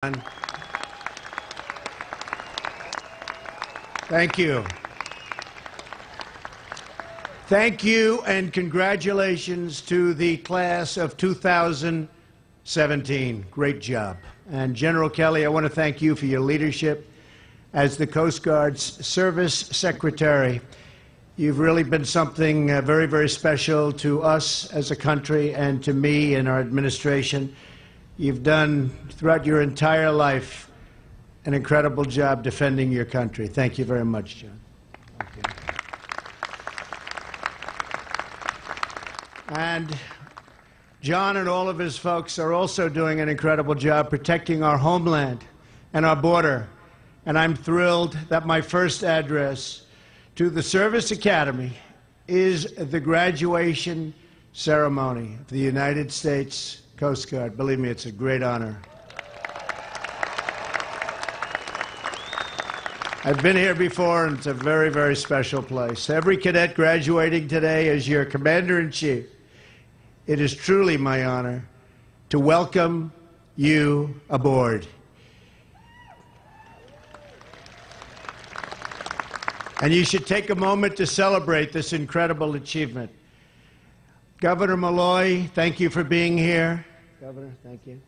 Thank you. Thank you and congratulations to the class of 2017. Great job. And General Kelly, I want to thank you for your leadership as the Coast Guard's Service Secretary. You've really been something very, very special to us as a country and to me and our administration. You've done, throughout your entire life, an incredible job defending your country. Thank you very much, John. Okay. And John and all of his folks are also doing an incredible job protecting our homeland and our border. And I'm thrilled that my first address to the Service Academy is the graduation ceremony of the United States Coast Guard. Believe me, it's a great honor. I've been here before, and it's a very, very special place. Every cadet graduating today as your Commander-in-Chief, it is truly my honor to welcome you aboard. And you should take a moment to celebrate this incredible achievement. Governor Malloy, thank you for being here. Governor, thank you.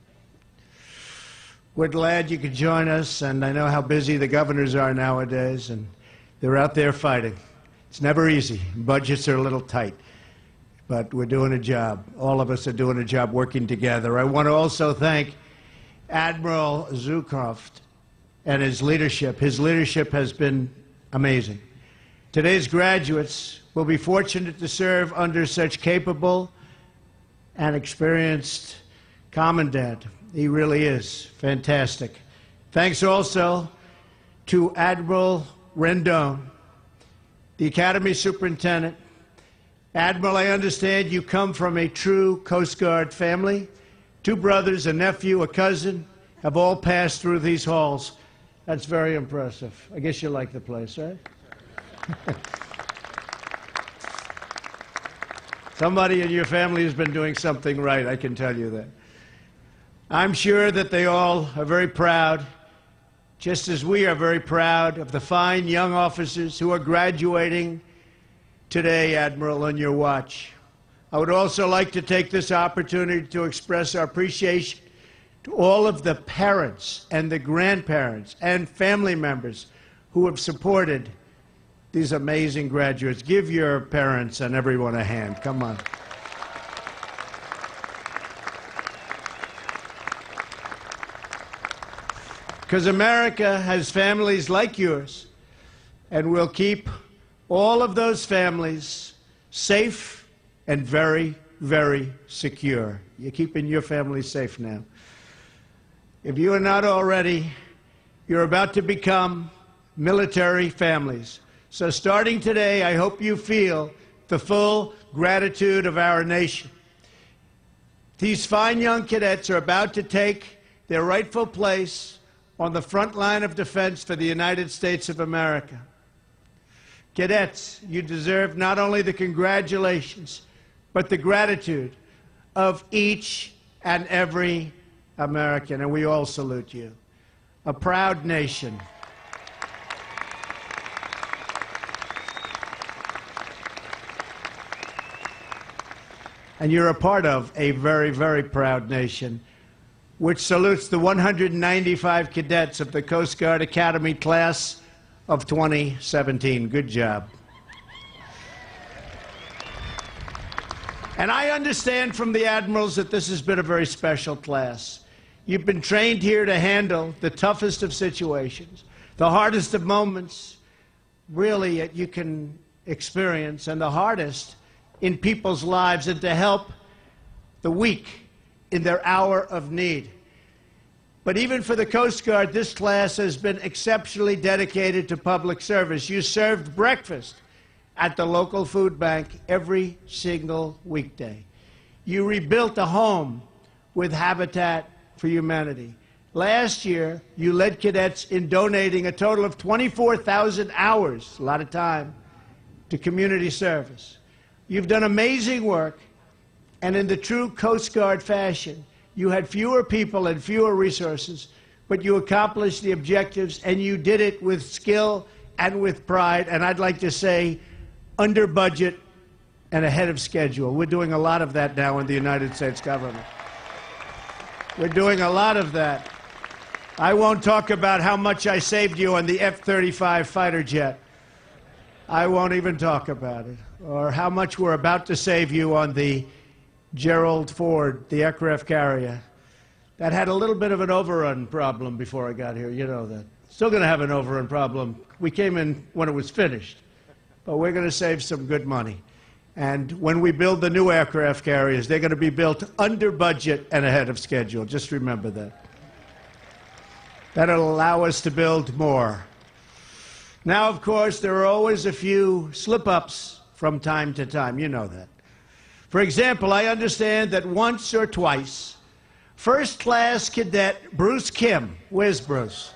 We're glad you could join us, and I know how busy the governors are nowadays, and they're out there fighting. It's never easy. Budgets are a little tight, but we're doing a job. All of us are doing a job working together. I want to also thank Admiral Zukroft and his leadership. His leadership has been amazing. Today's graduates will be fortunate to serve under such capable and experienced Commandant. He really is fantastic. Thanks also to Admiral Rendon, the Academy Superintendent. Admiral, I understand you come from a true Coast Guard family. 2 brothers, a nephew, a cousin, have all passed through these halls. That's very impressive. I guess you like the place, right? Somebody in your family has been doing something right, I can tell you that. I'm sure that they all are very proud, just as we are very proud of the fine young officers who are graduating today, Admiral, on your watch. I would also like to take this opportunity to express our appreciation to all of the parents and the grandparents and family members who have supported these amazing graduates. Give your parents and everyone a hand. Come on. Because America has families like yours, and we'll keep all of those families safe and very, very secure. You're keeping your family safe now. If you are not already, you're about to become military families. So starting today, I hope you feel the full gratitude of our nation. These fine young cadets are about to take their rightful place on the front line of defense for the United States of America. Cadets, you deserve not only the congratulations, but the gratitude of each and every American, and we all salute you. A proud nation. And you're a part of a very, very proud nation, which salutes the 195 cadets of the Coast Guard Academy class of 2017. Good job. And I understand from the admirals that this has been a very special class. You've been trained here to handle the toughest of situations, the hardest of moments, really, that you can experience, and the hardest in people's lives, and to help the weak in their hour of need. But even for the Coast Guard, this class has been exceptionally dedicated to public service. You served breakfast at the local food bank every single weekday. You rebuilt a home with Habitat for Humanity. Last year, you led cadets in donating a total of 24,000 hours, a lot of time, to community service. You've done amazing work, and in the true Coast Guard fashion, you had fewer people and fewer resources, but you accomplished the objectives, and you did it with skill and with pride, and I'd like to say under budget and ahead of schedule. We're doing a lot of that now in the United States government. We're doing a lot of that. I won't talk about how much I saved you on the F-35 fighter jet. I won't even talk about it. Or how much we're about to save you on the Gerald Ford, the aircraft carrier. That had a little bit of an overrun problem before I got here, you know that. Still going to have an overrun problem. We came in when it was finished. But we're going to save some good money. And when we build the new aircraft carriers, they're going to be built under budget and ahead of schedule. Just remember that. That'll allow us to build more. Now, of course, there are always a few slip-ups from time to time. You know that. For example, I understand that once or twice, first-class cadet Bruce Kim. Where's Bruce?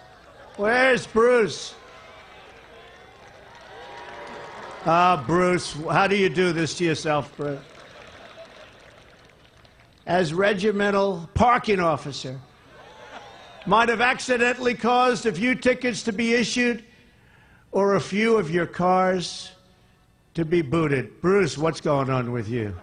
Where's Bruce? Bruce, how do you do this to yourself, Bruce? As regimental parking officer, might have accidentally caused a few tickets to be issued or a few of your cars to be booted. Bruce, what's going on with you?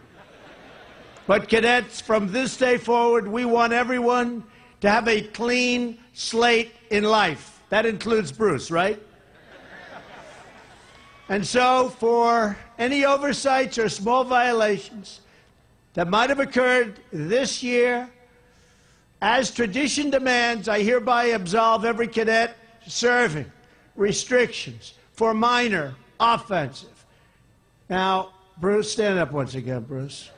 But cadets, from this day forward, we want everyone to have a clean slate in life. That includes Bruce, right? And so, for any oversights or small violations that might have occurred this year, as tradition demands, I hereby absolve every cadet serving restrictions for minor offensive. Now, Bruce, stand up once again, Bruce.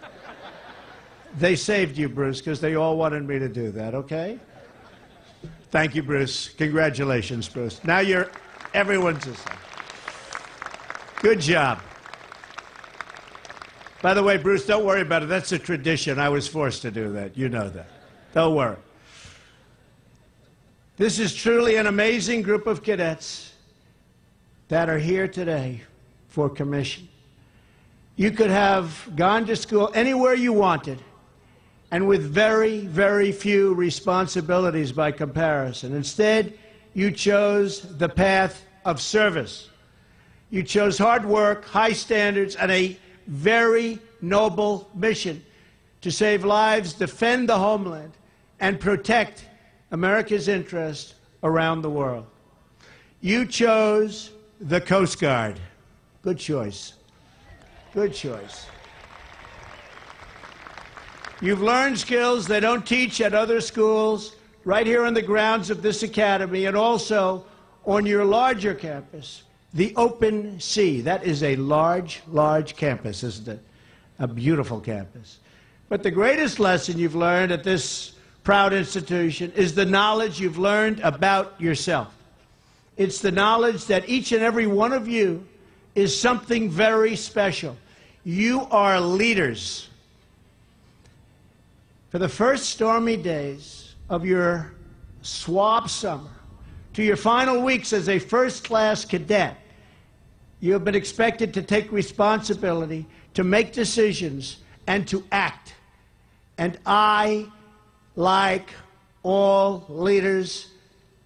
They saved you, Bruce, because they all wanted me to do that, okay? Thank you, Bruce. Congratulations, Bruce. Now everyone's the same. Good job. By the way, Bruce, don't worry about it. That's a tradition. I was forced to do that. You know that. Don't worry. This is truly an amazing group of cadets that are here today for commission. You could have gone to school anywhere you wanted and with very, very few responsibilities by comparison. Instead, you chose the path of service. You chose hard work, high standards, and a very noble mission to save lives, defend the homeland, and protect America's interests around the world. You chose the Coast Guard. Good choice. Good choice. You've learned skills they don't teach at other schools, right here on the grounds of this academy, and also on your larger campus, the Open Sea. That is a large, large campus, isn't it? A beautiful campus. But the greatest lesson you've learned at this proud institution is the knowledge you've learned about yourself. It's the knowledge that each and every one of you is something very special. You are leaders. For the first stormy days of your swab summer to your final weeks as a first-class cadet, you have been expected to take responsibility, to make decisions, and to act. And I, like all leaders,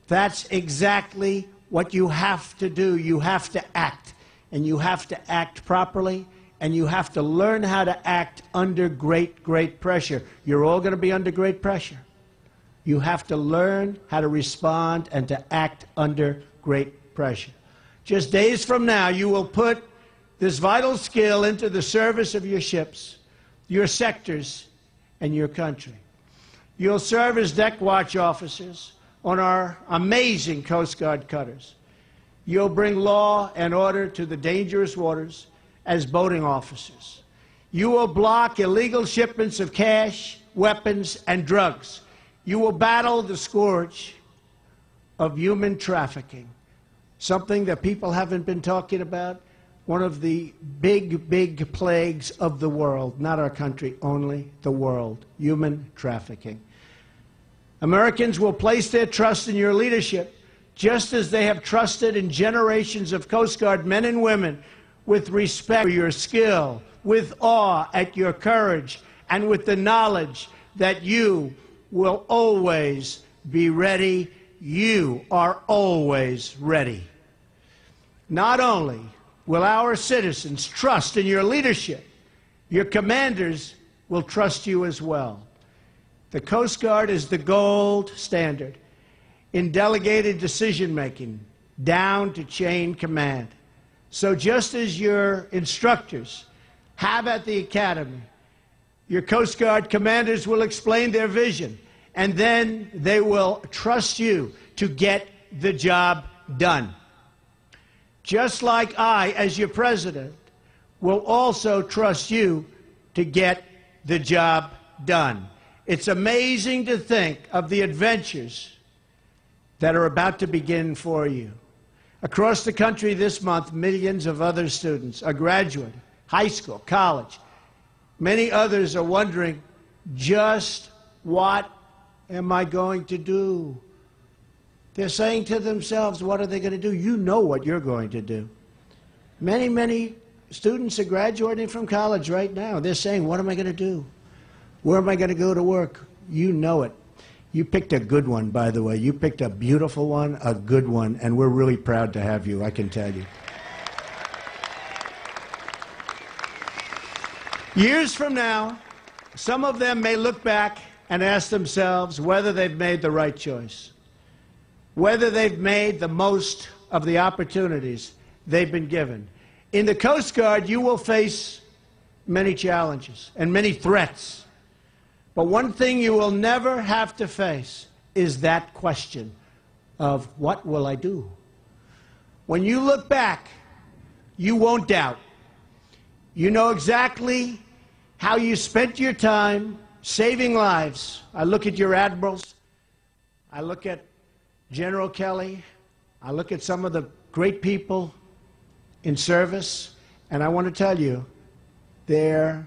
that's exactly what you have to do. You have to act, and you have to act properly, and you have to learn how to act under great, great pressure. You're all going to be under great pressure. You have to learn how to respond and to act under great pressure. Just days from now, you will put this vital skill into the service of your ships, your sectors, and your country. You'll serve as deck watch officers on our amazing Coast Guard cutters. You'll bring law and order to the dangerous waters as boating officers. You will block illegal shipments of cash, weapons, and drugs. You will battle the scourge of human trafficking, something that people haven't been talking about, one of the big, big plagues of the world, not our country only, the world, human trafficking. Americans will place their trust in your leadership, just as they have trusted in generations of Coast Guard men and women, with respect for your skill, with awe at your courage, and with the knowledge that you will always be ready you are always ready. Not only will our citizens trust in your leadership, your commanders will trust you as well. The Coast Guard is the gold standard in delegated decision-making down to chain command. So just as your instructors have at the academy, your Coast Guard commanders will explain their vision, and then they will trust you to get the job done. Just like I, as your president, will also trust you to get the job done. It's amazing to think of the adventures that are about to begin for you. Across the country this month, millions of other students are graduating, high school, college. Many others are wondering, just what am I going to do? They're saying to themselves, what are they going to do? You know what you're going to do. Many students are graduating from college right now. They're saying, what am I going to do? Where am I going to go to work? You know it. You picked a good one, by the way. You picked a beautiful one, a good one, and we're really proud to have you, I can tell you. Years from now, some of them may look back and ask themselves whether they've made the right choice, whether they've made the most of the opportunities they've been given. In the Coast Guard, you will face many challenges and many threats. But one thing you will never have to face is that question of, what will I do? When you look back, you won't doubt. You know exactly how you spent your time saving lives. I look at your admirals. I look at General Kelly. I look at some of the great people in service, and I want to tell you, they're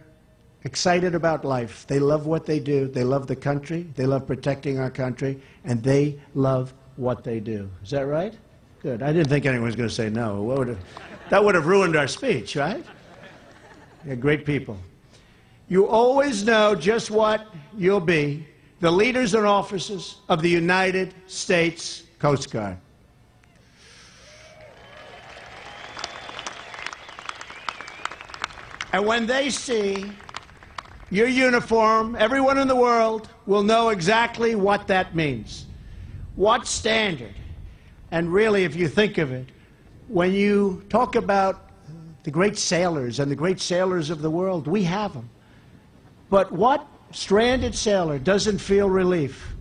excited about life. They love what they do. They love the country. They love protecting our country, and they love what they do. Is that right? Good. I didn't think anyone was going to say no. That would have ruined our speech, right? They're great people. You always know just what you'll be, the leaders and officers of the United States Coast Guard. And when they see your uniform, everyone in the world will know exactly what that means. What standard? And really, if you think of it, when you talk about the great sailors and the great sailors of the world, we have them. But what stranded sailor doesn't feel relief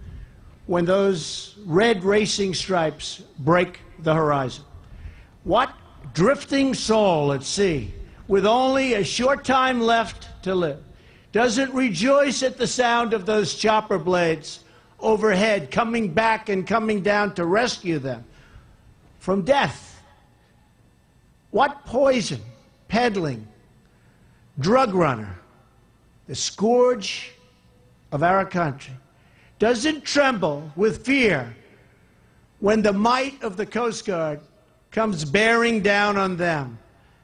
when those red racing stripes break the horizon? What drifting soul at sea, with only a short time left to live, doesn't rejoice at the sound of those chopper blades overhead coming back and coming down to rescue them from death? What poison peddling drug runner, the scourge of our country, doesn't tremble with fear when the might of the Coast Guard comes bearing down on them?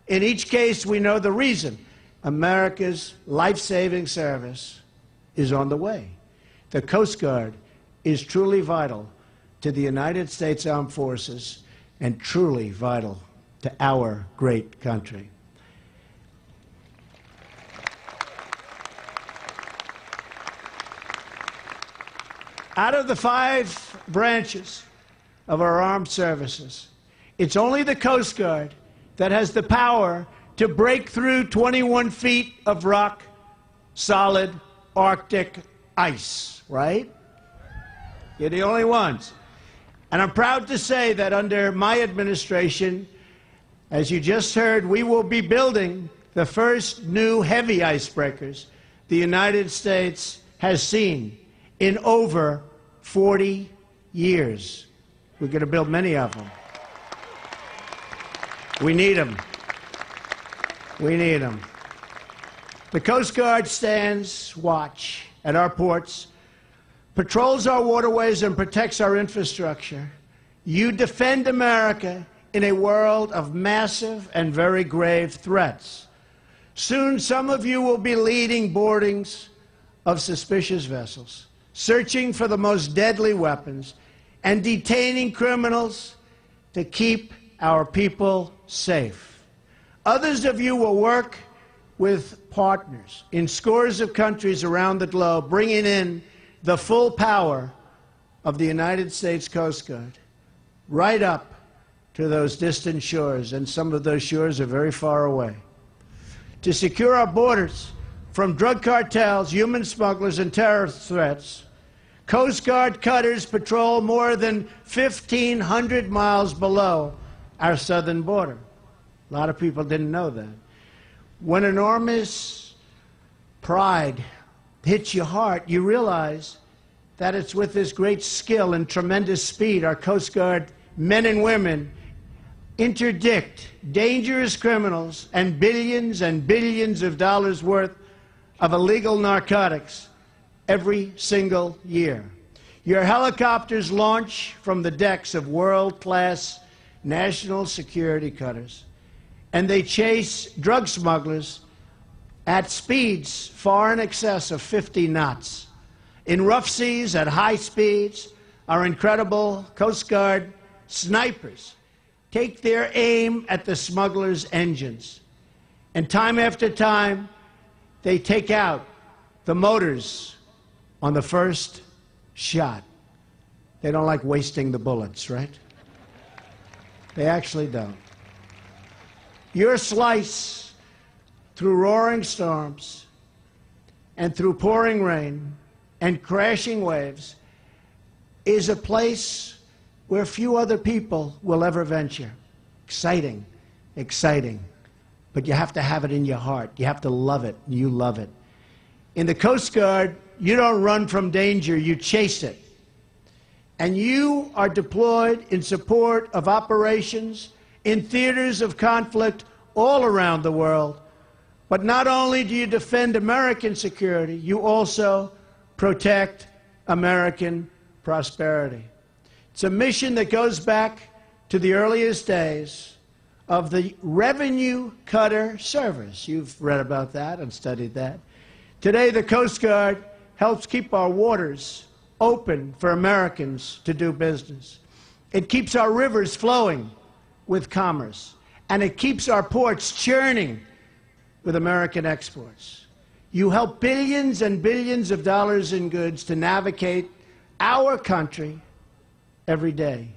In each case, we know the reason. America's life-saving service is on the way. The Coast Guard is truly vital to the United States Armed Forces and truly vital to our great country. Out of the 5 branches of our armed services, it's only the Coast Guard that has the power to break through 21 feet of rock, solid Arctic ice, right? You're the only ones. And I'm proud to say that under my administration, as you just heard, we will be building the first new heavy icebreakers the United States has seen in over 40 years. We're going to build many of them. We need them. We need them. The Coast Guard stands watch at our ports, patrols our waterways, and protects our infrastructure. You defend America in a world of massive and very grave threats. Soon, some of you will be leading boardings of suspicious vessels, searching for the most deadly weapons, and detaining criminals to keep our people safe. Others of you will work with partners in scores of countries around the globe, bringing in the full power of the United States Coast Guard right up to those distant shores, and some of those shores are very far away. To secure our borders from drug cartels, human smugglers, and terrorist threats, Coast Guard cutters patrol more than 1,500 miles below our southern border. A lot of people didn't know that. When enormous pride hits your heart, you realize that it's with this great skill and tremendous speed our Coast Guard men and women interdict dangerous criminals and billions of dollars worth of illegal narcotics every single year. Your helicopters launch from the decks of world-class national security cutters, and they chase drug smugglers at speeds far in excess of 50 knots. In rough seas, at high speeds, our incredible Coast Guard snipers take their aim at the smugglers' engines. And time after time, they take out the motors on the first shot. They don't like wasting the bullets, right? They actually don't. Your slice through roaring storms and through pouring rain and crashing waves is a place where few other people will ever venture. Exciting, exciting. But you have to have it in your heart. You have to love it. You love it. In the Coast Guard, you don't run from danger, you chase it. And you are deployed in support of operations in theaters of conflict all around the world. But not only do you defend American security, you also protect American prosperity. It's a mission that goes back to the earliest days of the revenue cutter service. You've read about that and studied that. Today, the Coast Guard helps keep our waters open for Americans to do business. It keeps our rivers flowing with commerce, and it keeps our ports churning with American exports. You help billions and billions of dollars in goods to navigate our country every day.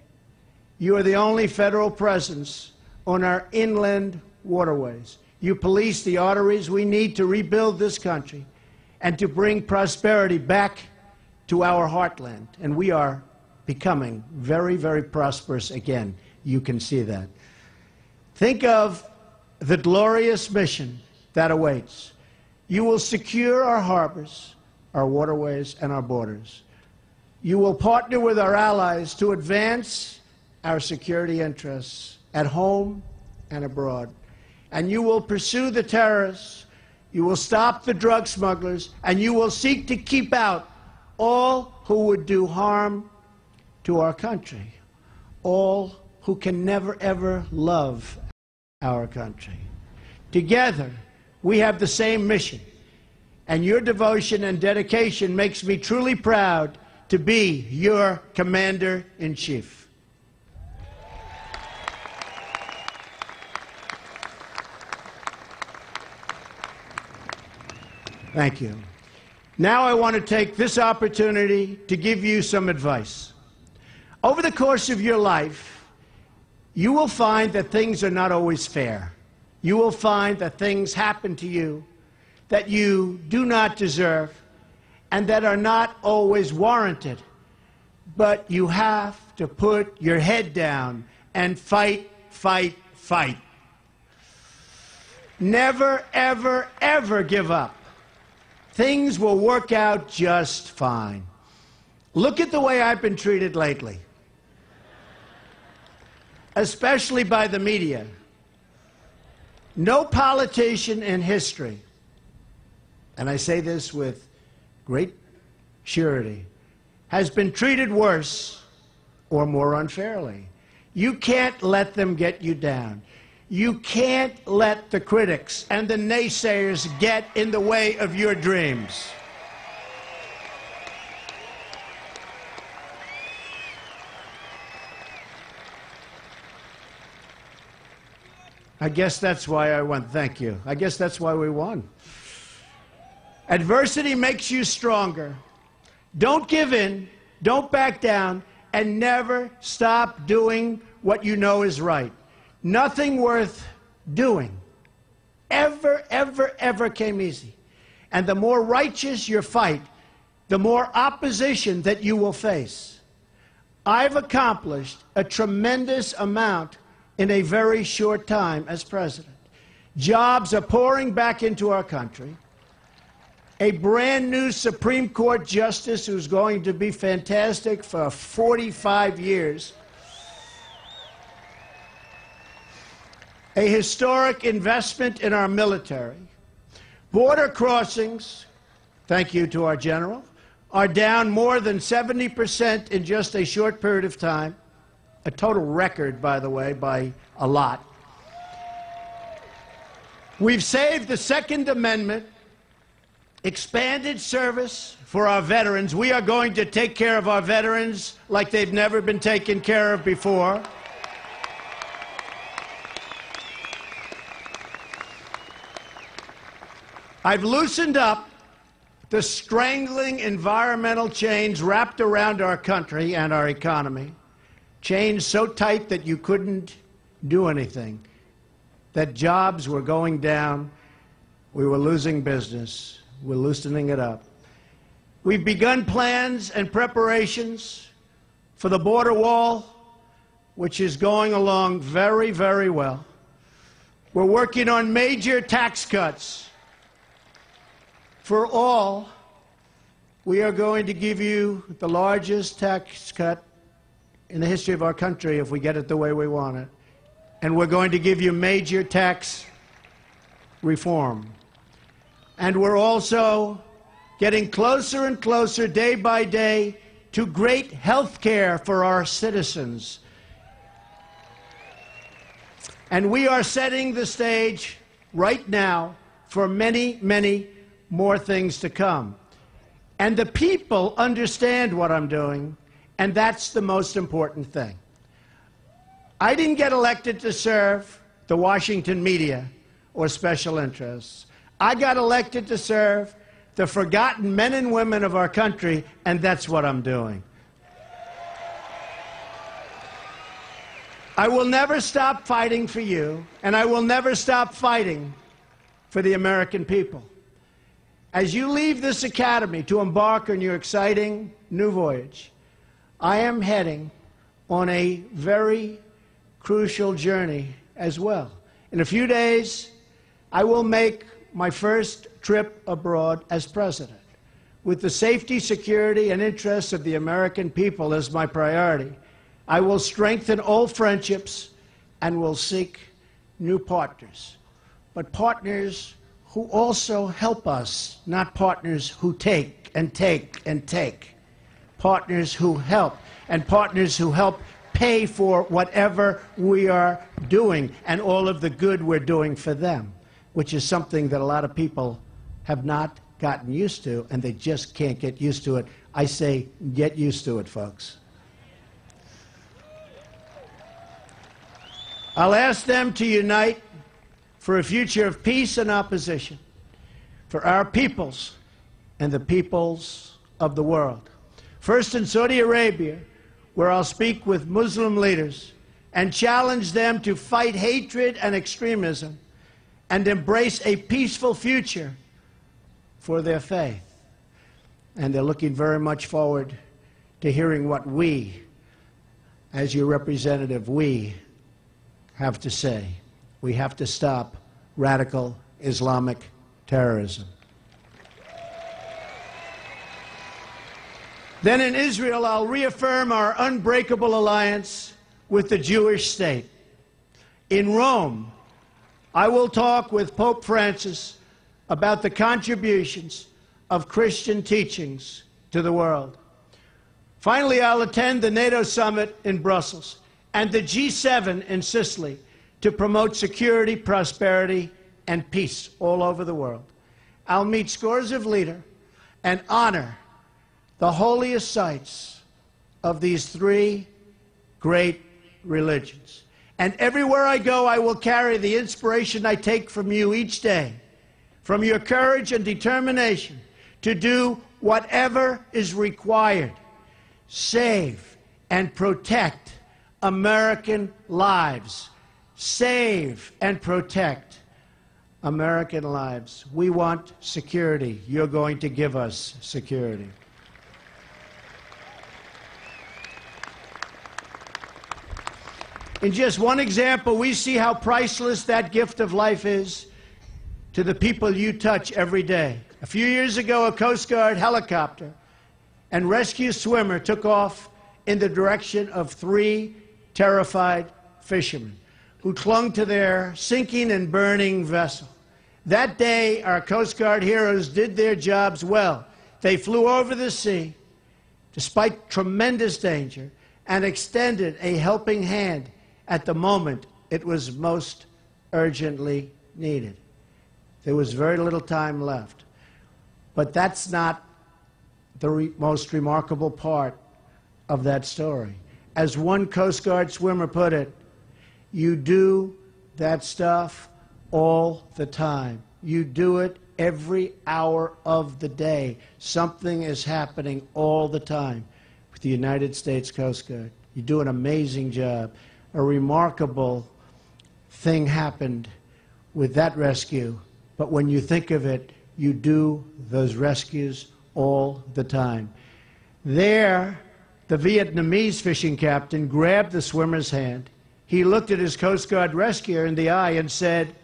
You are the only federal presence on our inland waterways. You police the arteries we need to rebuild this country and to bring prosperity back to our heartland. And we are becoming very, very prosperous again. You can see that. Think of the glorious mission that awaits. You will secure our harbors, our waterways, and our borders. You will partner with our allies to advance our security interests at home and abroad. And you will pursue the terrorists, you will stop the drug smugglers, and you will seek to keep out all who would do harm to our country, all who can never, ever love our country. Together, we have the same mission, and your devotion and dedication makes me truly proud to be your Commander-in-Chief. Thank you. Now I want to take this opportunity to give you some advice. Over the course of your life, you will find that things are not always fair. You will find that things happen to you that you do not deserve and that are not always warranted. But you have to put your head down and fight, fight, fight. Never, ever, ever give up. Things will work out just fine. Look at the way I've been treated lately, especially by the media. No politician in history, and I say this with great surety, has been treated worse or more unfairly. You can't let them get you down. You can't let the critics and the naysayers get in the way of your dreams. I guess that's why I won. Thank you. I guess that's why we won. Adversity makes you stronger. Don't give in, don't back down, and never stop doing what you know is right. Nothing worth doing ever came easy. And the more righteous your fight, the more opposition that you will face. I've accomplished a tremendous amount in a very short time as president. Jobs are pouring back into our country. A brand new Supreme Court justice who's going to be fantastic for 45 years. A historic investment in our military. Border crossings, thank you to our general, are down more than 70% in just a short period of time. A total record, by the way, by a lot. We've saved the Second Amendment, expanded service for our veterans. We are going to take care of our veterans like they've never been taken care of before. I've loosened up the strangling environmental chains wrapped around our country and our economy. Chains so tight that you couldn't do anything, that jobs were going down, we were losing business, we're loosening it up. We've begun plans and preparations for the border wall, which is going along very, very well. We're working on major tax cuts. For all, we are going to give you the largest tax cut in the history of our country if we get it the way we want it. And we're going to give you major tax reform. And we're also getting closer and closer day by day to great health care for our citizens. And we are setting the stage right now for many, many more things to come. And the people understand what I'm doing, and that's the most important thing. I didn't get elected to serve the Washington media or special interests. I got elected to serve the forgotten men and women of our country, and that's what I'm doing. I will never stop fighting for you, and I will never stop fighting for the American people. As you leave this academy to embark on your exciting new voyage, I am heading on a very crucial journey as well. In a few days, I will make my first trip abroad as president, with the safety, security, and interests of the American people as my priority. I will strengthen old friendships and will seek new partners, but partners who also help us, not partners who take and take and take. Partners who help, and partners who help pay for whatever we are doing and all of the good we're doing for them, which is something that a lot of people have not gotten used to, and they just can't get used to it. I say, get used to it, folks. I'll ask them to unite for a future of peace and opposition, for our peoples and the peoples of the world. First in Saudi Arabia, where I'll speak with Muslim leaders and challenge them to fight hatred and extremism and embrace a peaceful future for their faith. And they're looking very much forward to hearing what we, as your representative, we have to say. We have to stop radical Islamic terrorism. Then in Israel, I'll reaffirm our unbreakable alliance with the Jewish state. In Rome, I will talk with Pope Francis about the contributions of Christian teachings to the world. Finally, I'll attend the NATO summit in Brussels and the G7 in Sicily to promote security, prosperity, and peace all over the world. I'll meet scores of leaders and honor the holiest sites of these three great religions. And everywhere I go, I will carry the inspiration I take from you each day, from your courage and determination to do whatever is required. Save and protect American lives. Save and protect American lives. We want security. You're going to give us security. In just one example, we see how priceless that gift of life is to the people you touch every day. A few years ago, a Coast Guard helicopter and rescue swimmer took off in the direction of 3 terrified fishermen who clung to their sinking and burning vessel. That day, our Coast Guard heroes did their jobs well. They flew over the sea, despite tremendous danger, and extended a helping hand at the moment it was most urgently needed. There was very little time left. But that's not the most remarkable part of that story. As one Coast Guard swimmer put it, you do that stuff all the time. You do it every hour of the day. Something is happening all the time with the United States Coast Guard. You do an amazing job. A remarkable thing happened with that rescue, but when you think of it, you do those rescues all the time. There, the Vietnamese fishing captain grabbed the swimmer's hand. He looked at his Coast Guard rescuer in the eye and said,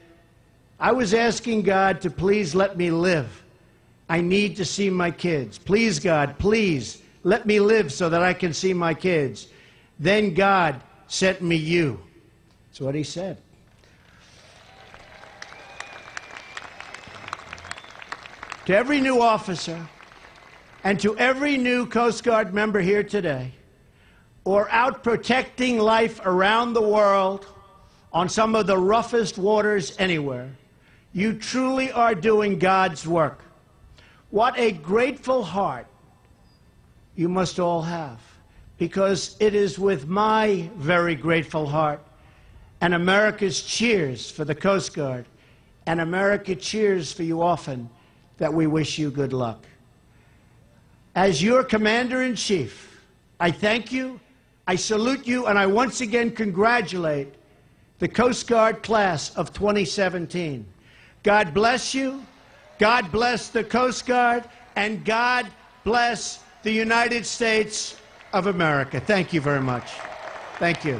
"I was asking God to please let me live. I need to see my kids. Please, God, please let me live so that I can see my kids. Then God sent me you." That's what he said. To every new officer and to every new Coast Guard member here today, or out protecting life around the world on some of the roughest waters anywhere, you truly are doing God's work. What a grateful heart you must all have, because it is with my very grateful heart and America's cheers for the Coast Guard and America cheers for you often that we wish you good luck. As your Commander-in-Chief, I thank you, I salute you, and I once again congratulate the Coast Guard class of 2017. God bless you, God bless the Coast Guard, and God bless the United States of America. Thank you very much. Thank you.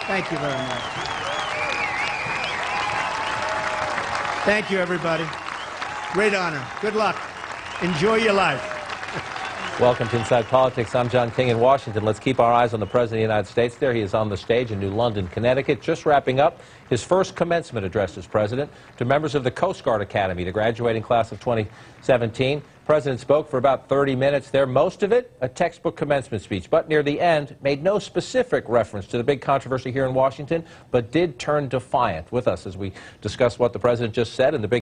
Thank you very much. Thank you, everybody. Great honor. Good luck. Enjoy your life. Welcome to Inside Politics. I'm John King in Washington. Let's keep our eyes on the President of the United States. There he is on the stage in New London, Connecticut, just wrapping up his first commencement address as President to members of the Coast Guard Academy, the graduating class of 2017. The President spoke for about 30 minutes there, most of it a textbook commencement speech, but near the end made no specific reference to the big controversy here in Washington, but did turn defiant. With us as we discuss what the President just said and the big